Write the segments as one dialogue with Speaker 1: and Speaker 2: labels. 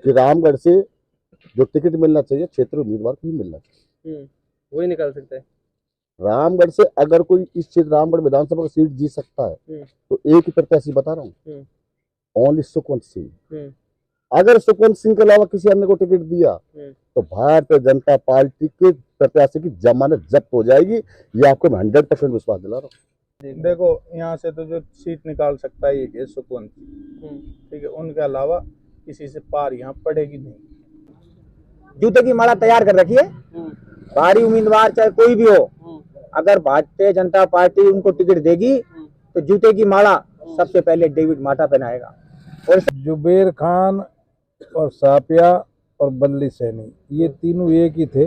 Speaker 1: कि रामगढ़ से जो टिकट मिलना चाहिए क्षेत्र उम्मीदवार को ही मिलना चाहिए।
Speaker 2: वही निकाल सकता है।
Speaker 1: रामगढ़ से अगर कोई इस क्षेत्र रामगढ़ विधानसभा की सीट जीत सकता है तो एक ही प्रत्याशी बता रहा हूँ, ओनली सुखवंत सिंह। अगर सुखवंत सिंह के अलावा किसी अन्य को टिकट दिया तो भारतीय जनता पार्टी के प्रत्याशी की जमानत जब्त हो जाएगी। ये आपको मैं 100% विश्वास दिला रहा हूँ।
Speaker 3: देखो यहाँ से तो जो सीट निकाल सकता है ये सुखवंत, ठीक है, उनके अलावा किसी से पार यहाँ पड़ेगी नहीं।
Speaker 4: जूते की माला तैयार कर रखी है, भारी उम्मीदवार चाहे कोई भी हो, अगर भारतीय जनता पार्टी उनको टिकट देगी तो जूते की माला सबसे पहले डेविड माटा पहनाएगा। और
Speaker 3: जुबेर खान और सापिया और बल्ली सैनी ये तीनों एक ही थे।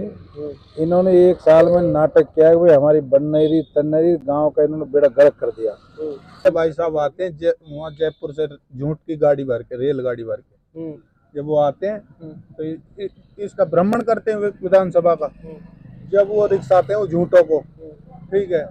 Speaker 3: इन्होंने एक साल में नाटक किया कि हमारी बननेरी तन्नेरी गांव का इन्होंने बेड़ा गर्क कर दिया। भाई साहब आते हैं वहाँ जयपुर से झूठ की गाड़ी भर के, रेलगाड़ी भर के, जब वो आते हैं तो इसका भ्रमण करते हैं विधानसभा का। जब वो रिक्शा आते हैं वो झूठों को, ठीक है,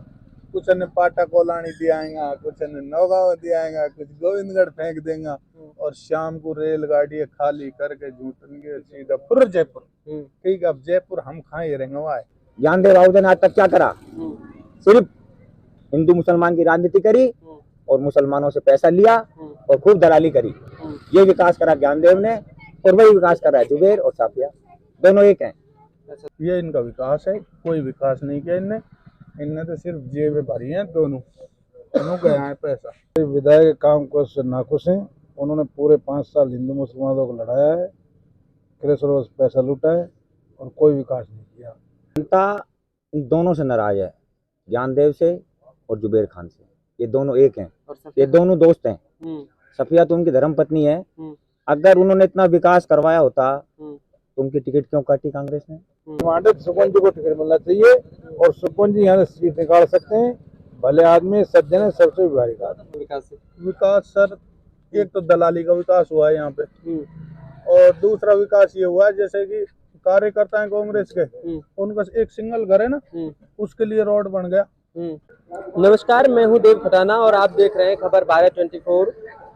Speaker 3: कुछ ने पाटा कोलानी दियाएगा, कुछ ने नौगांव दियाएगा, कुछ गोविंदगढ़ फेंक देगा और शाम को रेलगाड़ी खाली करके झूठन के सीधा फिर जयपुर। ठीक है, अब जयपुर हम खाए रहेंगे वहाँ।
Speaker 4: ज्ञानदेव आहुजा ने आज तक क्या करा? सिर्फ हिंदू मुसलमान की राजनीति करी और मुसलमानों से पैसा लिया और खूब दलाली करी। ये विकास करा ज्ञानदेव ने और वही विकास कर रहा है जुबेर और साफिया, दोनों एक हैं।
Speaker 3: ये इनका विकास है, कोई विकास नहीं किया इनने तो सिर्फ जेबें भरी हैं दोनों गया है पैसा। विधायक काम को से नाखुश हैं, उन्होंने पूरे 5 साल हिंदू मुसलमानों को लड़ाया है, क्रेशरों से पैसा लूटा है और कोई विकास नहीं किया।
Speaker 4: जनता इन दोनों से नाराज है, ज्ञानदेव से और जुबेर खान से। ये दोनों एक हैं, ये दोनों दोस्त हैं। सफिया तो उनकी धर्मपत्नी है। अगर उन्होंने इतना विकास करवाया होता तो उनकी टिकट क्यों काटी कांग्रेस ने?
Speaker 3: सुखवंत जी को टिकट मिलना चाहिए और सुखवंत जी यहाँ से सीट निकाल सकते हैं। भले आदमी, सज्जन है, सबसे भारी विकास सर, एक तो दलाली का विकास हुआ है यहाँ पे और दूसरा विकास ये हुआ है जैसे कि कार्यकर्ता है कांग्रेस के, उनका एक सिंगल घर है ना, उसके लिए रोड बन गया।
Speaker 2: नमस्कार, मैं हूं देव खटाना और आप देख रहे हैं खबर भारत 24।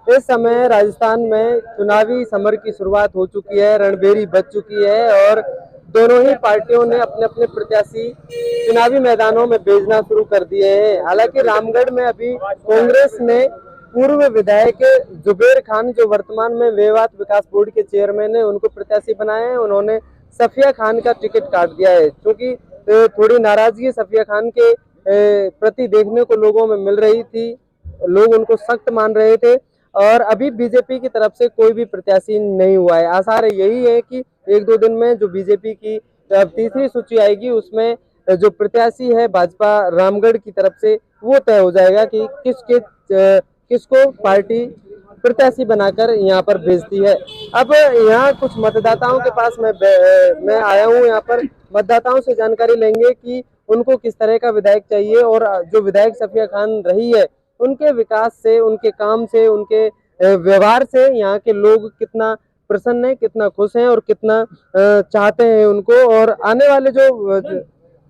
Speaker 2: इस समय राजस्थान में चुनावी समर की शुरुआत हो चुकी है, रणभेरी बज चुकी है और दोनों ही पार्टियों ने अपने अपने प्रत्याशी चुनावी मैदानों में भेजना शुरू कर दिए हैं। हालांकि रामगढ़ में अभी कांग्रेस ने पूर्व विधायक जुबेर खान, जो वर्तमान में मेवात विकास बोर्ड के चेयरमैन है, उनको प्रत्याशी बनाए हैं। उन्होंने सफिया खान का टिकट काट दिया है, क्योंकि थोड़ी नाराजगी सफिया खान के प्रति देखने को लोगों में मिल रही थी। लोग उनको सख्त मान रहे थे और अभी बीजेपी की तरफ से कोई भी प्रत्याशी नहीं हुआ है। आसार यही है कि 1-2 दिन में जो बीजेपी की तीसरी सूची आएगी उसमें जो प्रत्याशी है भाजपा रामगढ़ की तरफ से वो तय हो जाएगा कि किसको पार्टी प्रत्याशी बनाकर यहाँ पर भेजती है। अब यहाँ कुछ मतदाताओं के पास मैं आया हूँ, यहाँ पर मतदाताओं से जानकारी लेंगे कि उनको किस तरह का विधायक चाहिए और जो विधायक सफिया खान रही है उनके विकास से, उनके काम से, उनके व्यवहार से यहाँ के लोग कितना प्रसन्न है, कितना खुश हैं और कितना चाहते हैं उनको, और आने वाले जो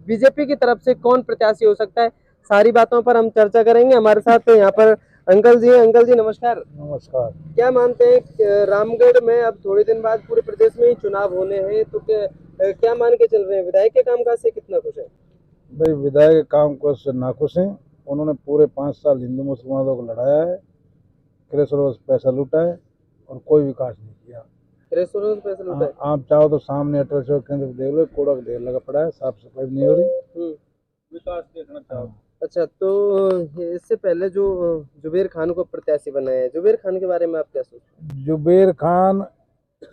Speaker 2: बीजेपी की तरफ से कौन प्रत्याशी हो सकता है, सारी बातों पर हम चर्चा करेंगे। हमारे साथ यहाँ पर अंकल जी हैं। अंकल जी नमस्कार।
Speaker 3: नमस्कार।
Speaker 2: क्या मानते हैं रामगढ़ में अब थोड़े दिन बाद पूरे प्रदेश में ही चुनाव होने हैं, तो क्या मान के चल रहे हैं, विधायक के कामकाज से कितना खुश है?
Speaker 3: भाई विधायक काम को से नाखुश हैं, उन्होंने पूरे 5 साल हिंदू मुसलमानों को लड़ाया है, क्रेशरों से पैसा लूटा है और कोई विकास नहीं किया।
Speaker 2: क्रेशरों से पैसा लूटा है?
Speaker 3: आप चाहो तो सामने अटल सेवा केंद्र देख लो, कूड़ा का ढेर लगा पड़ा है, साफ सफाई नहीं हो रही। विकास देखना चाहो।
Speaker 2: अच्छा, तो इससे पहले जो जुबेर खान को प्रत्याशी बनाया है, जुबेर खान के बारे में आप क्या सोचते हैं?
Speaker 3: जुबेर खान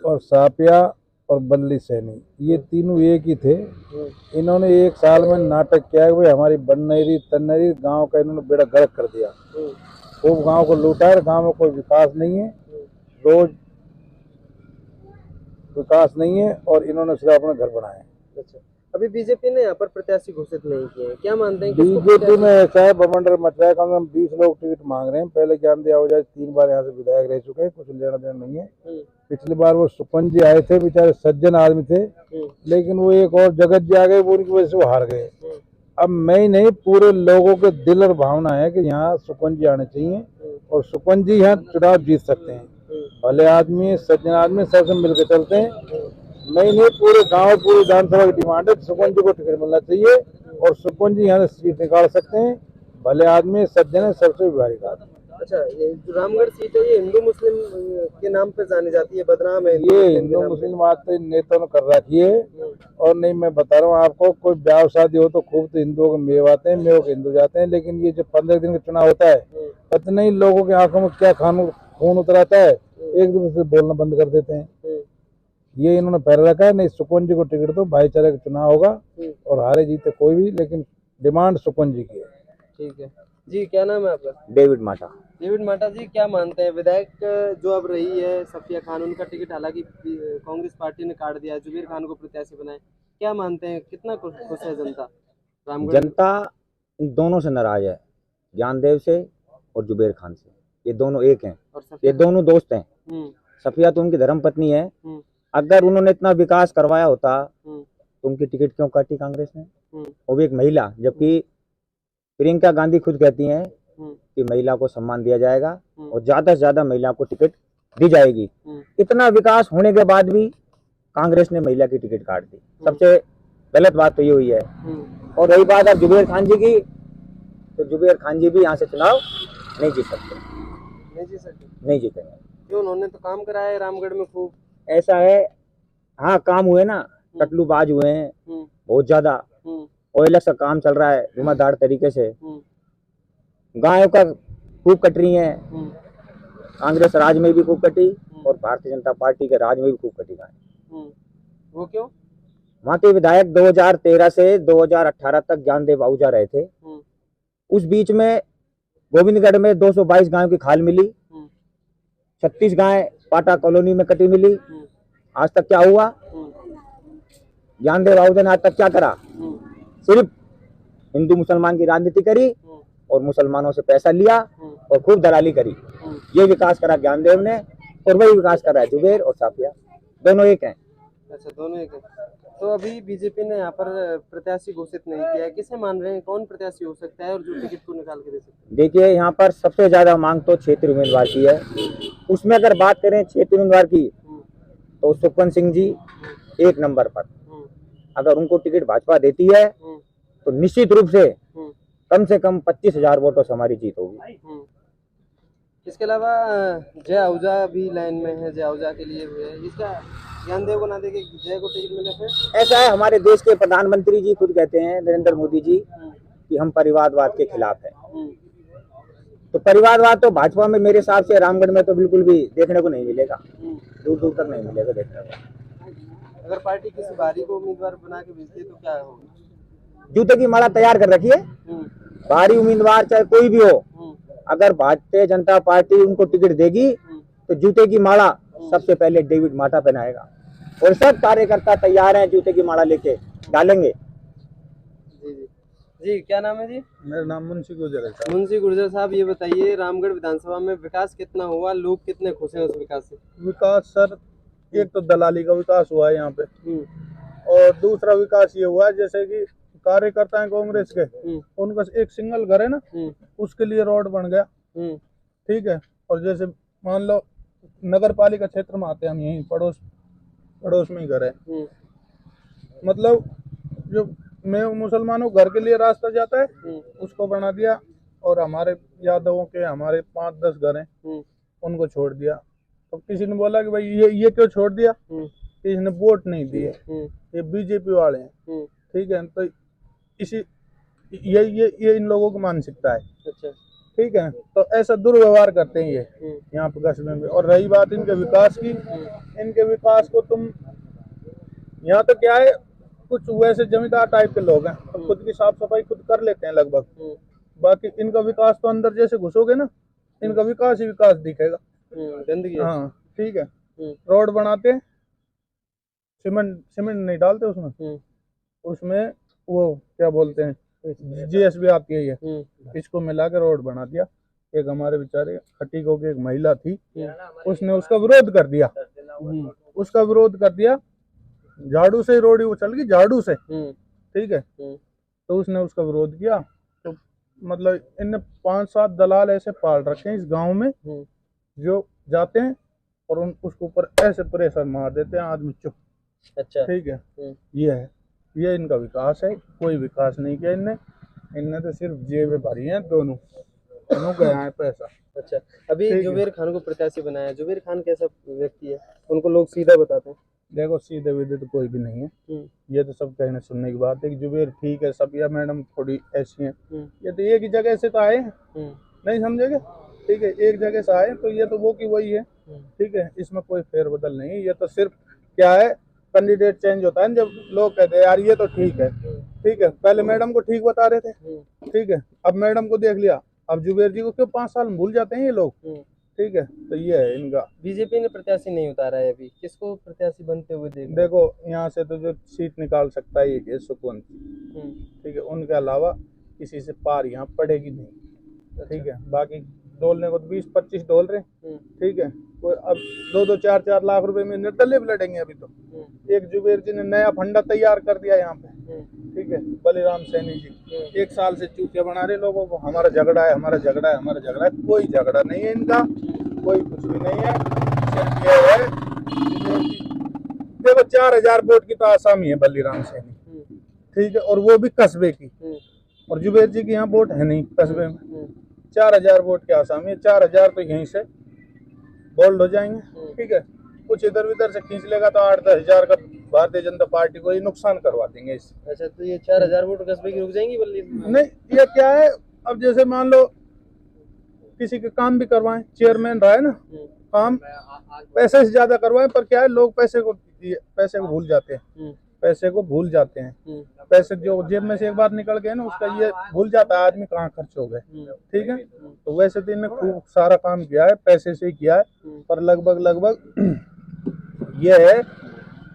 Speaker 3: और सापिया और बल्ली सैनी ये तीनों एक ही थे। इन्होंने एक साल में नाटक किया कि भाई हमारी बननेरी तन्नेरी गांव का इन्होंने बेड़ा गर्क कर दिया। वो गांव को लूटा है, गांव में कोई विकास नहीं है, रोज विकास नहीं है और इन्होंने सिर्फ अपना घर बनाया है।
Speaker 2: अच्छा, अभी बीजेपी ने यहाँ पर प्रत्याशी घोषित नहीं किए हैं, क्या मानते हैं?
Speaker 3: बीजेपी में ऐसा है, बवंडर मच रहा है, कम से कम 20 लोग टिकट मांग रहे हैं। पहले ज्ञानदेव आहुजा 3 बार यहाँ से विधायक रह चुके हैं, कुछ लेना देना नहीं है। पिछली बार वो सुखवंत जी आए थे, बेचारे सज्जन आदमी थे, लेकिन वो एक और जगत जी आ गए, वो उनकी वजह से वो हार गए। अब मैं ही नहीं, पूरे लोगों के दिल और भावना है कि यहाँ सुखवंत जी आने चाहिए और सुखवंत जी यहाँ चुनाव जीत सकते हैं। भले आदमी सज्जन आदमी सबसे मिलकर चलते हैं। नहीं पूरे गांव पूरी विधानसभा की डिमांड है सुकून जी को टिकट मिलना चाहिए और सुकून जी यहाँ से सीट निकाल सकते हैं। भले आदमी सज्जन है, सबसे व्यवहारिक आदमी।
Speaker 2: अच्छा, ये जो रामगढ़ सीट है ये हिंदू मुस्लिम के नाम पे जानी जाती है, बदनाम है
Speaker 3: ये हिंदू मुस्लिम बात तो नेताओं ने कर रखी है। और नहीं, मैं बता रहा हूँ आपको, कोई ब्याह शादी हो तो खूब तो हिंदुओं के मेव आते हैं, मेव के हिंदू जाते हैं, लेकिन ये जो 15 दिन का चुनाव होता है पता नहीं लोगों की आंखों में क्या खून उतराता है, एक दूसरे से बोलना बंद कर देते हैं। ये इन्होंने पहले रखा है, नहीं सुकून जी को टिकट दो, भाईचारे का चुनाव होगा और हारे जीते कोई भी, लेकिन डिमांड सुकून जी की है।
Speaker 2: ठीक है जी, क्या नाम है आपका?
Speaker 4: डेविड माटा।
Speaker 2: डेविड माटा जी, क्या मानते हैं विधायक जो अब रही है सफिया खान, उनका टिकट हालांकि कांग्रेस पार्टी ने काट दिया है, जुबेर खान को प्रत्याशी बनाए, क्या मानते हैं कितना खुश है जनता रामगढ़?
Speaker 4: जनता इन दोनों से नाराज है, ज्ञानदेव से और जुबेर खान से। ये दोनों एक हैं, ये दोनों दोस्त हैं। सफिया तो उनकी धर्मपत्नी है। अगर उन्होंने इतना विकास करवाया होता तो उनकी टिकट क्यों काटी कांग्रेस ने? वो भी एक महिला, जबकि प्रियंका गांधी खुद कहती हैं कि महिला को सम्मान दिया जाएगा और ज्यादा से ज्यादा महिला को टिकट दी जाएगी। इतना विकास होने के बाद भी कांग्रेस ने महिला की टिकट काट दी। सबसे गलत बात तो ये हुई है। और रही बात अब जुबेर खान जी की, तो जुबेर खान जी भी यहाँ से चुनाव नहीं जीत सकते, नहीं जीतेंगे।
Speaker 2: क्यों? उन्होंने तो काम कराया है रामगढ़ में खूब।
Speaker 4: ऐसा है, हाँ काम हुए ना, टटलूबाज हुए हैं बहुत ज्यादा। ओएलएक्स का काम चल रहा है जिम्मेदार तरीके से। गायों का खूब कट रही है, कांग्रेस राज में भी खूब कटी और भारतीय जनता पार्टी के राज में भी खूब कटी गाय।
Speaker 2: वो क्यों?
Speaker 4: वहाँ के विधायक 2013 से 2018 तक ज्ञानदेव आहूजा रहे थे। उस बीच में गोविंदगढ़ में 222 गायों की खाल मिली, 36 गाय पाटा कॉलोनी में कटी मिली। आज तक क्या हुआ? ज्ञानदेव आहूजा ने आज तक क्या करा? सिर्फ हिंदू मुसलमान की राजनीति करी और मुसलमानों से पैसा लिया और खूब दलाली करी। ये विकास करा ज्ञानदेव ने और वही विकास कर रहा है जुबेर और साफिया, दोनों एक हैं।
Speaker 2: अच्छा, दोनों एक हैं। तो अभी बीजेपी ने यहाँ पर प्रत्याशी घोषित नहीं किया है, किसे मान रहे हैं, कौन प्रत्याशी हो सकता है और जो टिकट को निकाल के दे सकता है?
Speaker 4: देखिए, यहाँ पर सबसे ज्यादा मांग तो क्षेत्रीय उम्मीदवार की है। उसमें अगर बात करें क्षेत्रीय उम्मीदवार की तो सुखवंत सिंह जी एक नंबर पर। अगर उनको टिकट भाजपा देती है तो निश्चित रूप से कम 25,000 वोटों से हमारी जीत होगी।
Speaker 2: इसके अलावा जय आहूजा भी लाइन में है, जय आहूजा के लिए हुए है, इसका ज्ञानदेव को ना देके जय को टिकट मिले फिर?
Speaker 4: ऐसा है, हमारे देश के प्रधानमंत्री जी खुद कहते हैं, नरेंद्र मोदी जी, कि हम परिवारवाद के खिलाफ हैं। तो परिवारवाद तो भाजपा में मेरे हिसाब से रामगढ़ में तो बिल्कुल भी देखने को नहीं मिलेगा, दूर दूर तक नहीं मिलेगा देखने को।
Speaker 2: अगर पार्टी किसी बाहरी को उम्मीदवार बना के भेजती है तो क्या होगा?
Speaker 4: जूते की माला तैयार कर रखी है। बाहरी उम्मीदवार चाहे कोई भी हो, अगर भारतीय जनता पार्टी उनको टिकट देगी तो जूते की माला सबसे पहले डेविड माटा पहनाएगा और सब कार्यकर्ता तैयार हैं जूते की माला लेके डालेंगे।
Speaker 2: जी जी जी, क्या नाम है जी?
Speaker 3: मेरा नाम मुंशी गुर्जर है।
Speaker 2: मुंशी गुर्जर साहब, ये बताइए रामगढ़ विधानसभा में विकास कितना हुआ, लोग कितने खुश हैं उस विकास से?
Speaker 3: विकास सर, एक तो दलाली का विकास हुआ है यहाँ पे, और दूसरा विकास ये हुआ है जैसे कि कार्यकर्ता हैं कांग्रेस के, उनका एक सिंगल घर है ना, उसके लिए रोड बन गया। ठीक है, और जैसे मान लो नगर पालिका क्षेत्र में आते हैं हम, यहीं पड़ोस में ही घर है, मतलब जो मैं मुसलमानों घर के लिए रास्ता जाता है उसको बना दिया, और हमारे यादवों के हमारे 5-10 घर हैं उनको छोड़ दिया। तो किसी ने बोला कि भाई ये क्यों छोड़ दिया? किसी ने वोट नहीं दिए, ये बीजेपी वाले हैं। ठीक है, तो इसी ये इन लोगों की मानसिकता है।
Speaker 2: अच्छा,
Speaker 3: ठीक है, तो ऐसा दुर्व्यवहार करते हैं ये यहाँ पे कस्बे में। और रही बात इनके विकास की, इनके विकास को तुम यहाँ तो क्या है, कुछ वैसे जमींदार टाइप के लोग हैं तो खुद की साफ सफाई खुद कर लेते हैं लगभग, बाकी इनका विकास तो अंदर जैसे घुसोगे ना, इनका विकास ही विकास दिखेगा।
Speaker 2: गंदगी।
Speaker 3: हाँ ठीक है, रोड बनाते सीमेंट नहीं डालते उसमें वो क्या बोलते हैं, जीएसबी आती है, ये इसको मिला के रोड बना दिया। एक हमारे बेचारे खटीकों की एक महिला थी, उसने उसका विरोध कर दिया, झाड़ू से ही रोड वो चल गई, झाड़ू से। ठीक है, तो उसने उसका विरोध किया, तो मतलब इनने 5-7 दलाल ऐसे पाल रखे हैं इस गांव में, जो जाते हैं और उसके ऊपर ऐसे प्रेशर मार देते हैं, आदमी चुप।
Speaker 2: अच्छा।
Speaker 3: ठीक है, ये इनका विकास है। कोई विकास नहीं किया इनने तो सिर्फ जेबें भरी हैं, दोनों गया है पैसा।
Speaker 2: अच्छा, अभी जुबेर खान को प्रत्याशी बनाया, जुबेर खान कैसा व्यक्ति है? उनको लोग सीधा बताते हैं।
Speaker 3: देखो सीधे विधे तो कोई भी नहीं है, ये तो सब कहने सुनने की बात है कि जुबेर ठीक है, सफिया मैडम थोड़ी ऐसी हैं। ये तो एक ही जगह से तो आए हैं, नहीं समझेगे? ठीक है, एक जगह से आए, तो ये तो वो की वही है। ठीक है, इसमें कोई फेरबदल नहीं है। ये तो सिर्फ क्या है, कैंडिडेट चेंज होता है जब लोग कहते हैं यार ये तो ठीक है। ठीक है, पहले मैडम को ठीक बता रहे थे, ठीक है, अब मैडम को देख लिया, अब जुबेर जी को क्यों 5 साल में भूल जाते हैं ये लोग। ठीक है, तो ये है इनका।
Speaker 2: बीजेपी ने प्रत्याशी नहीं उतारा है अभी, किसको प्रत्याशी बनते हुए
Speaker 3: देखो यहाँ से तो जो सीट निकाल सकता है ये सुकून, ठीक है, उनके अलावा किसी से पार यहाँ पड़ेगी नहीं। ठीक है, बाकी डोलने को 20-25 डोल रहे। ठीक है, कोई अब 2-2, 4-4 लाख रुपए में निर्दलीय भी लड़ेंगे। अभी तो एक जुबेर जी ने नया फंडा तैयार कर दिया यहाँ पे। ठीक है, बलिराम सैनी जी 1 साल से चूतिया बना रहे लोगों को, हमारा झगड़ा है, हमारा झगड़ा है, हमारा झगड़ा है। कोई झगड़ा नहीं है इनका, कोई कुछ भी नहीं है। सिर्फ ये है, देखो 4000 वोट की तो आसामी है बलिराम सैनी। ठीक है, और वो भी कस्बे की, और जुबेर जी की यहाँ वोट है नहीं कस्बे में। 4000 वोट के आसामी है, 4000 तो यहीं से बोल्ड हो जाएंगे। ठीक है, कुछ इधर उधर से खींच लेगा तो 8-10 हजार का भारतीय जनता पार्टी को ही नुकसान करवा देंगे इससे।
Speaker 2: अच्छा, तो ये 4000 वोट कस्बे की रुक जाएंगी बल्ली?
Speaker 3: नहीं, ये क्या है, अब जैसे मान लो किसी के काम भी करवाएं, चेयरमैन रहा है ना, काम पैसे से ज्यादा करवाएं, पर क्या है लोग पैसे को भूल जाते हैं, पैसे को भूल जाते हैं। पैसे जो जेब में से एक बार निकल गए ना, उसका ये भूल जाता है आदमी कहाँ खर्च हो गए। ठीक है, तो वैसे तो इन्हें खूब सारा काम किया है, पैसे से ही किया है, पर लगभग ये है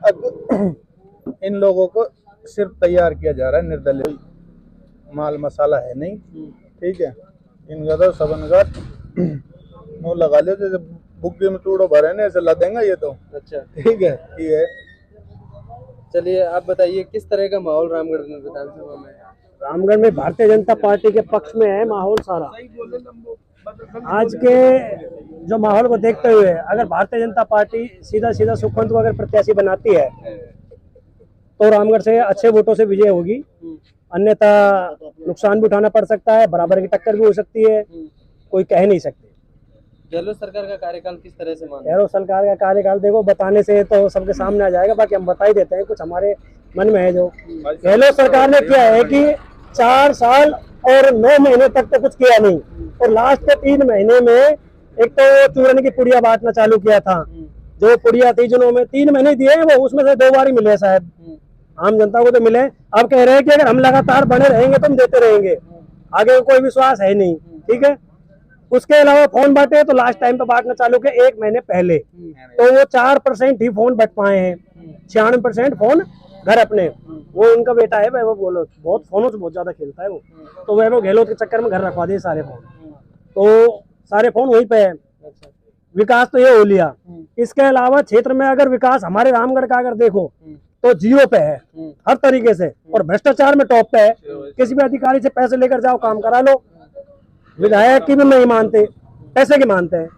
Speaker 3: अब इन लोगों को सिर्फ तैयार किया जा रहा है, निर्दलीय माल मसाला है नहीं। ठीक है, इनका तो सबनगढ़ मुँह लगा लियो, जैसे बुग्गे में टूड़ो भरे ना ऐसे लदेंगे ये तो।
Speaker 2: अच्छा,
Speaker 3: ठीक है, ये है।
Speaker 2: चलिए आप बताइए किस तरह का माहौल रामगढ़ विधानसभा में?
Speaker 5: रामगढ़ में भारतीय जनता पार्टी के पक्ष में है माहौल सारा। आज के जो माहौल को देखते हुए अगर भारतीय जनता पार्टी सीधा सुखवंत को अगर प्रत्याशी बनाती है तो रामगढ़ से अच्छे वोटों से विजय होगी, अन्यथा नुकसान भी उठाना पड़ सकता है, बराबर की टक्कर भी हो सकती है, कोई कह नहीं सकते।
Speaker 2: गहलोत सरकार का कार्यकाल किस तरह से मानते हैं?
Speaker 5: गहलोत सरकार का कार्यकाल देखो बताने से तो सबके सामने आ जाएगा, बाकी हम बता ही देते हैं कुछ हमारे मन में है। जो गहलोत सरकार ने किया है कि 4 साल और 9 महीने तक तो कुछ किया नहीं, और लास्ट के 3 महीने में एक तो चूरन की पुड़िया बांटना चालू किया था। जो पुड़िया थी जिन्होंने 3 महीने दिए वो उसमें से 2 बार ही मिले शायद, आम जनता को तो मिले। अब कह रहे हैं कि अगर हम लगातार बने रहेंगे तो हम देते रहेंगे, आगे कोई विश्वास है नहीं। ठीक है, उसके अलावा फोन बांटे तो लास्ट टाइम तो बांटना चालू किया 1 महीने पहले, तो वो 4% ही फोन बट पाए हैं, 96% फोन घर अपने। वो उनका बेटा है वैभव गहलोत, बहुत फोनों से बहुत ज्यादा खेलता है वो, तो वैभव गहलोत के चक्कर में घर रखवा दिए सारे फोन, तो सारे फोन वहीं पे है। विकास तो ये हो लिया। इसके अलावा क्षेत्र में अगर विकास हमारे रामगढ़ का अगर देखो तो 0 पे है हर तरीके से, और भ्रष्टाचार में टॉप पे है। किसी भी अधिकारी से पैसे लेकर जाओ, काम करा लो, विधायक की भी नहीं मानते, पैसे की मानते हैं।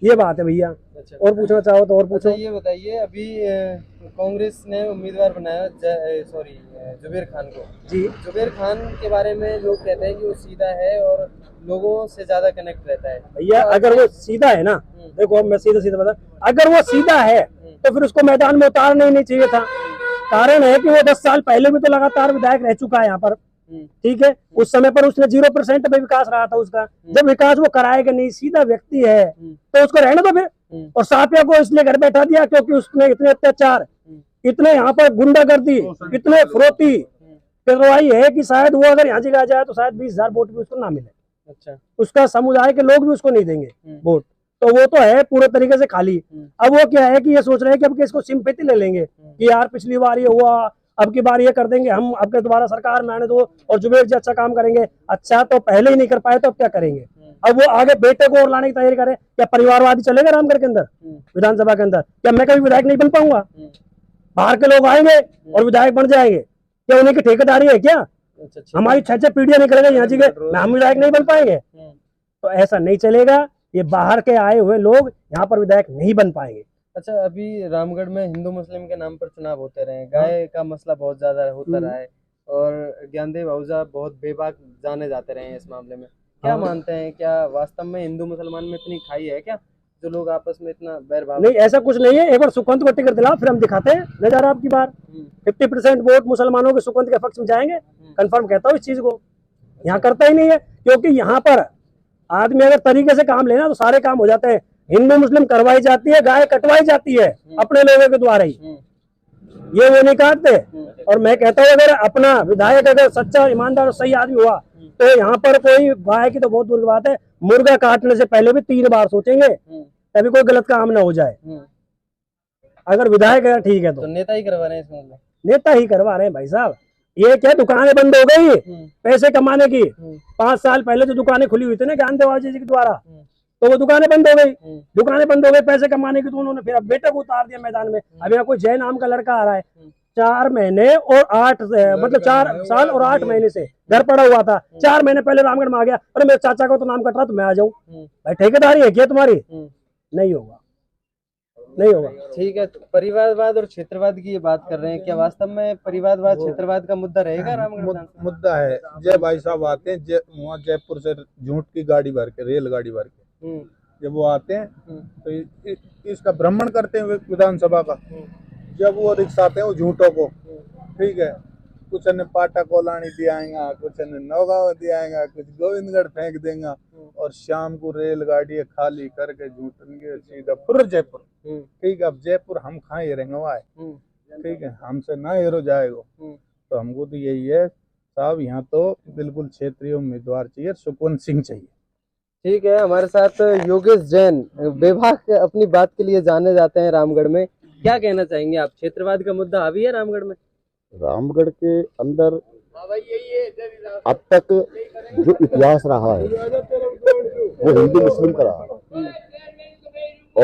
Speaker 5: ये बात है भैया। और पूछना चाहो तो और पूछो।
Speaker 2: ये बताइए, अभी कांग्रेस ने उम्मीदवार बनाया जुबेर खान को जी। जुबेर खान के बारे में लोग कहते हैं कि वो सीधा है और लोगों से ज्यादा कनेक्ट रहता है।
Speaker 5: भैया अगर वो सीधा है ना, देखो मैं सीधा बता, अगर वो सीधा है तो फिर उसको मैदान में उतारना ही नहीं चाहिए था। कारण है कि वो 10 साल पहले भी तो लगातार विधायक रह चुका है यहाँ पर। ठीक है, उस समय पर उसने 0% पे विकास रहा था उसका। जब विकास वो कराएगा नहीं, सीधा व्यक्ति है तो उसको रहने दो फिर। और सापिया को इसलिए घर बैठा दिया क्योंकि उसने इतने अत्याचार, इतने यहाँ पर गुंडागर्दी, इतने फरोती करवाई है कि शायद वो अगर यहाँ जगह जाए तो शायद 20,000 वोट भी उसको ना मिले।
Speaker 2: अच्छा,
Speaker 5: उसका समुदाय के लोग भी उसको नहीं देंगे वोट, तो वो तो है पूरे तरीके से खाली। अब वो क्या है कि ये सोच रहे हैं कि अब इसको सिंपैथी ले लेंगे कि यार पिछली बार ये हुआ, अब की बार ये कर देंगे हम, अब के दोबारा सरकार में आने दो और जुबेर जी अच्छा काम करेंगे। अच्छा तो पहले ही नहीं कर पाए तो अब क्या करेंगे? अब वो आगे बेटे को और लाने की तैयारी करे। क्या परिवारवादी चलेगा रामगढ़ के अंदर, विधानसभा के अंदर? क्या मैं कभी विधायक नहीं बन पाऊंगा? बाहर के लोग आएंगे और विधायक बन जाएंगे, क्या उन्हीं की ठेकेदारी है क्या? हमारी 6 पीढ़ियां निकल गई यहाँ जी के, हम विधायक नहीं बन पाएंगे? तो ऐसा नहीं चलेगा। ये बाहर के आए हुए लोग यहाँ पर विधायक नहीं बन पाएंगे।
Speaker 2: अच्छा, अभी रामगढ़ में हिंदू मुस्लिम के नाम पर चुनाव होते रहे, गाय का मसला बहुत ज्यादा होता रहा है और ज्ञानदेव आहूजा बहुत बेबाक जाने जाते रहे हैं इस मामले में। क्या मानते हैं, क्या वास्तव में हिंदू मुसलमान में इतनी खाई है क्या, जो लोग आपस में इतना बैरभाव?
Speaker 5: नहीं, ऐसा कुछ नहीं है। एक बार सुकंत को टिकट दिलाओ, फिर हम दिखाते हैं नजारा आपकी बार। 50% वोट मुसलमानों के सुकंत के पक्ष में जाएंगे, कंफर्म कहता हूँ इस चीज को। यहाँ करता ही नहीं है, क्योंकि यहाँ पर आदमी अगर तरीके से काम लेना तो सारे काम हो जाते हैं। हिंदू मुस्लिम करवाई जाती है, गाय कटवाई जाती है अपने लोगों के द्वारा ही, ये वो नहीं काटते। और मैं कहता हूँ अगर अपना विधायक अगर सच्चा ईमानदार और सही आदमी हुआ तो यहाँ पर कोई गाय की तो बहुत दूर की बात है, मुर्गा काटने से पहले भी 3 बार सोचेंगे, तभी कोई गलत काम ना हो जाए। अगर विधायक अगर ठीक है तो
Speaker 2: नेता ही करवा रहे हैं इसमें,
Speaker 5: नेता ही करवा रहे हैं भाई साहब। ये क्या दुकानें बंद हो गई पैसे कमाने की? 5 साल पहले जो दुकानें खुली हुई थी ना ज्ञानदेव आहूजा जी के द्वारा, तो वो दुकानें बंद हो गई। दुकानें बंद हो गई पैसे कमाने की, तो उन्होंने फिर अब बेटे को उतार दिया मैदान में। अब यहाँ कोई जय नाम का लड़का आ रहा है, 4 महीने और 8 मतलब 4 साल और 8 महीने से घर पड़ा हुआ था। 4 महीने पहले रामगढ़ में आ गया, अरे मेरे चाचा का तो नाम कट रहा तो मैं आ जाऊं। भाई ठेकेदारी है क्या तुम्हारी? नहीं होगा, नहीं होगा।
Speaker 2: ठीक है, तो परिवारवाद और क्षेत्रवाद की ये बात कर रहे हैं, क्या वास्तव में परिवारवाद क्षेत्रवाद का मुद्दा रहेगा रामगढ़ विधानसभा?
Speaker 3: मुद्दा है। जय भाई साहब आते हैं वहाँ जयपुर से झूठ की गाड़ी भर के, रेलगाड़ी भर के जब वो आते हैं तो इसका भ्रमण करते हैं विधानसभा का। जब वो रिक्शा आते हैं वो झूठों को, ठीक है, कुछ ने पाटा कोलानी दियाएगा, कुछ ने नौगांव दियाएगा, कुछ गोविंदगढ़ फेंक देगा और शाम को रेलगाड़ी खाली करके झूठेंगे सीधा फिर जयपुर। ठीक है, अब जयपुर हम कहाँ हेरेंगे वहाँ, ठीक है, हमसे ना हेरो जाएगा। तो हमको तो यही है साहब, यहाँ तो बिल्कुल क्षेत्रीय उम्मीदवार चाहिए, सुखवंत सिंह चाहिए।
Speaker 2: ठीक है, हमारे साथ योगेश जैन, बेबाक अपनी बात के लिए जाने जाते हैं रामगढ़ में। क्या कहना चाहेंगे आप, क्षेत्रवाद का मुद्दा हावी है रामगढ़ में?
Speaker 1: रामगढ़ के अंदर अब तक जो इतिहास रहा है वो हिंदू मुस्लिम का रहा है,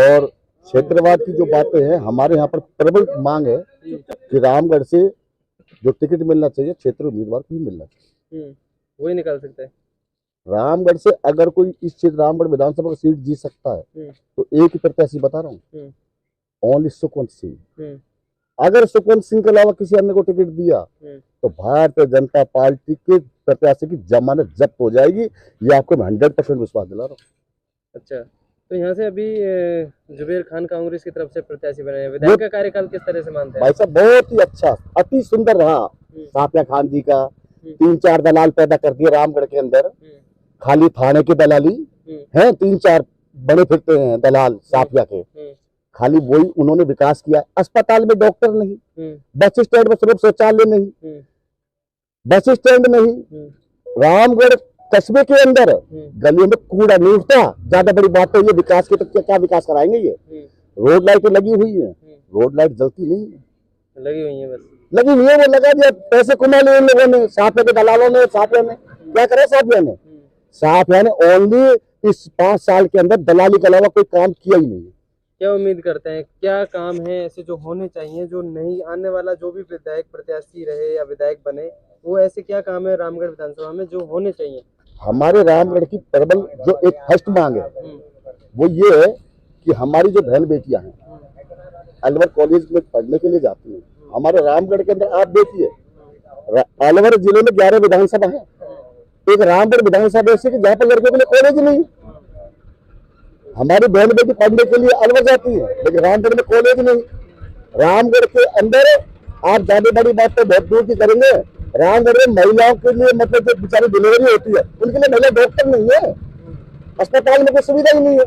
Speaker 1: और क्षेत्रवाद की जो बातें हैं हमारे यहाँ पर प्रबल मांग है कि रामगढ़ से जो टिकट मिलना चाहिए क्षेत्र उम्मीदवार को ही मिलना चाहिए,
Speaker 2: वही निकाल सकते हैं।
Speaker 1: रामगढ़ से अगर कोई इस क्षेत्र रामगढ़ विधानसभा सीट जीत सकता है तो एक ही प्रत्याशी बता रहा हूँ, ओनली सुखवंत सिंह। अगर सुखवंत सिंह के अलावा किसी अन्य को टिकट दिया तो भारतीय जनता पार्टी के प्रत्याशी की जमानत जब्त हो जाएगी, ये आपको मैं 100% विश्वास दिला रहा हूँ।
Speaker 2: अच्छा, तो यहाँ से अभी जुबेर खान कांग्रेस की तरफ से प्रत्याशी बने हैं, विधायक का कार्यकाल किस तरह से मानते हैं?
Speaker 1: भाई साहब बहुत ही अच्छा, अति सुंदर रहा। साफिया खान जी का 3-4 दलाल पैदा कर दिए रामगढ़ के अंदर, खाली थाने की दलाली है, 3-4 बड़े फिरते हैं दलाल साफिया के, खाली वही उन्होंने विकास किया। अस्पताल में डॉक्टर नहीं, बस स्टैंड में सिर्फ शौचालय नहीं, बस स्टैंड नहीं, रामगढ़ कस्बे के अंदर गलियों में कूड़ा नहीं उठता। ज्यादा बड़ी बात तो ये विकास की, तो क्या विकास कराएंगे? ये रोड लाइटें लगी हुई है, रोड लाइट जलती नहीं है,
Speaker 2: लगी हुई है, बस
Speaker 1: लगी हुई है, वो लगा दिया, पैसे कमा लिए इन लोगों ने, साफिया के दलालों ने। साफिया ने क्या करे? साफिया ने ओनली इस 5 साल के अंदर दलाली के अलावा कोई काम किया ही नहीं है।
Speaker 2: क्या उम्मीद करते हैं, क्या काम है ऐसे जो होने चाहिए, जो नहीं आने वाला जो भी विधायक प्रत्याशी रहे या विधायक बने, वो ऐसे क्या काम है रामगढ़ विधानसभा में जो होने चाहिए?
Speaker 1: हमारे रामगढ़ की प्रबल जो एक फर्स्ट मांग है वो ये है कि हमारी जो बहन बेटियां हैं अलवर कॉलेज में पढ़ने के लिए जाती हैं। हमारे रामगढ़ के अंदर आप देखिए, अलवर जिले में 11 विधानसभा है, एक रामगढ़ विधानसभा ऐसी जहाँ पर लड़कियों के लिए कॉलेज नहीं। हमारी बहन बेटी पढ़ने के लिए अलवर जाती है, लेकिन रामगढ़ में कॉलेज नहीं। रामगढ़ के अंदर आप ज्यादा बड़ी बात तो बहुत दूर की करेंगे, रामगढ़ में महिलाओं के लिए मतलब जो बेचारी डिलीवरी होती है उनके लिए महिला डॉक्टर नहीं है, अस्पताल में कोई सुविधा ही नहीं है।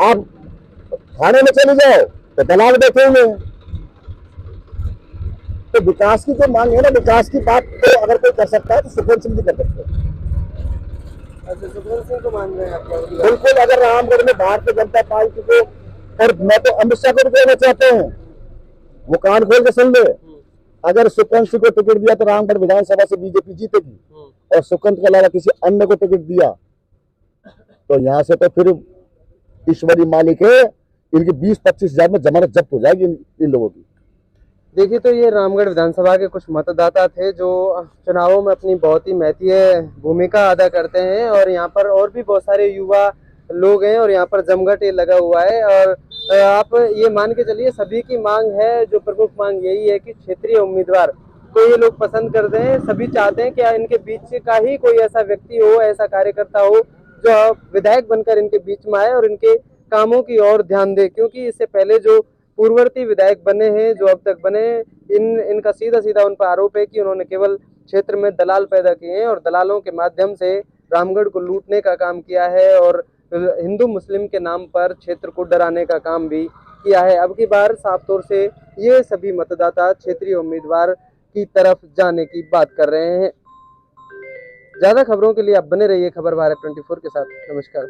Speaker 1: आप थाने में चले जाओ तो दलाल बैठे हुए हैं। तो विकास की जो मांग है ना, विकास की बात तो अगर कोई कर सकता है तो सुखवंत सिंह जी कर सकते हैं।
Speaker 2: सुखवंत सिंह को मान रहे हैं आप?
Speaker 1: बिल्कुल, अगर रामगढ़ में भारतीय जनता पार्टी को, और मैं तो अमित शाह को भी कहना चाहता हूँ, वो कान खोल के सुन ले, अगर सुखवंत सिंह को टिकट दिया तो रामगढ़ विधानसभा से बीजेपी जीतेगी, और सुखवंत के अलावा किसी अन्य को टिकट दिया तो यहाँ से तो फिर ईश्वरी मालिक है, इनकी 20-25 हजार में जमानत जब्त हो जाएगी इन लोगों की।
Speaker 2: देखिए, तो ये रामगढ़ विधानसभा के कुछ मतदाता थे जो चुनावों में अपनी बहुत ही महत्वपूर्ण भूमिका अदा करते हैं, और यहाँ पर और भी बहुत सारे युवा लोग हैं और यहाँ पर जमघट ये लगा हुआ है। और आप ये मान के चलिए, सभी की मांग है, जो प्रमुख मांग यही है कि क्षेत्रीय उम्मीदवार को ये लोग पसंद करते हैं। सभी चाहते हैं कि इनके बीच का ही कोई ऐसा व्यक्ति हो, ऐसा कार्यकर्ता हो जो विधायक बनकर इनके बीच में आए और इनके कामों की ओर ध्यान दे, क्योंकि इससे पहले जो पूर्ववर्ती विधायक बने हैं, जो अब तक बने, इनका सीधा सीधा उन पर आरोप है कि उन्होंने केवल क्षेत्र में दलाल पैदा किए हैं और दलालों के माध्यम से रामगढ़ को लूटने का काम किया है और हिंदू मुस्लिम के नाम पर क्षेत्र को डराने का काम भी किया है। अब की बार साफ तौर से ये सभी मतदाता क्षेत्रीय उम्मीदवार की तरफ जाने की बात कर रहे हैं। ज्यादा खबरों के लिए आप बने रहिए खबर भारत 24 के साथ। नमस्कार।